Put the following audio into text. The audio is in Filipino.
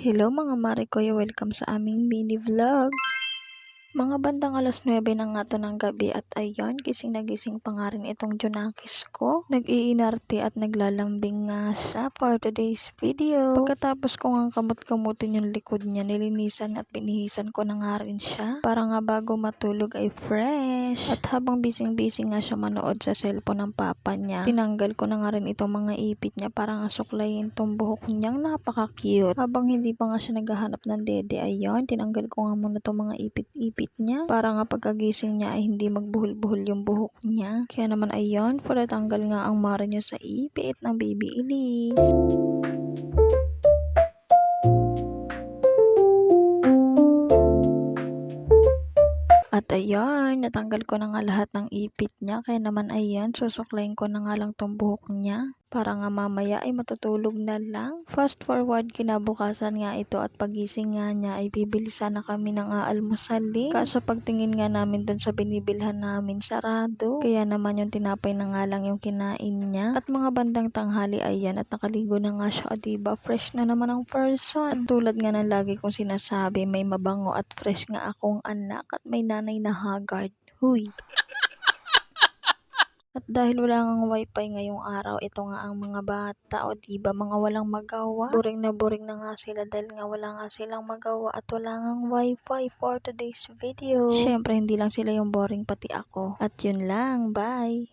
Hello mga mare ko, welcome sa aming mini vlog. Mga bandang 9:00 na nga to ng gabi at ayan, gising na gising pa nga rin itong Junakis ko. Nag-iinarte at naglalambing nga siya for today's video. Pagkatapos ko nga kamot-kamutin yung likod niya, nilinisan at binihisan ko na nga rin siya para nga bago matulog ay fresh. At habang bising-bising nga siya manood sa cellphone ng papa niya, tinanggal ko na nga rin itong mga ipit niya para nga suklayin itong buhok niyang napaka-cute. Habang hindi pa nga siya naghahanap ng dede, ayan, tinanggal ko nga muna itong mga ipit-ipit niya para nga pagkagising niya ay hindi magbuhol-buhol yung buhok niya. Kaya naman ayan, para tanggal nga ang mara niya sa ipit ng baby Elise. At ayan, natanggal ko na nga lahat ng ipit niya. Kaya naman ayan, susuklayin ko na nga lang tong buhok niya para nga mamaya ay matutulog na lang. Fast forward, kinabukasan nga ito at pagising nga niya ay bibili sana kami ng aalmusalin. Kaso pagtingin nga namin dun sa binibilhan namin, sarado. Kaya naman yung tinapay na nga lang yung kinain niya. At mga bandang tanghali ayan at nakaligo na nga siya. O diba, fresh na naman ang person. At tulad nga ng lagi kong sinasabi, may mabango at fresh nga akong anak at may nanay na haggard. Huy! At dahil wala ngang wifi ngayong araw, ito nga ang mga bata, o diba, mga walang magawa. Boring na nga sila dahil nga wala nga silang magawa at wala ngang wifi for today's video. Syempre, hindi lang sila yung boring, pati ako. At yun lang, bye!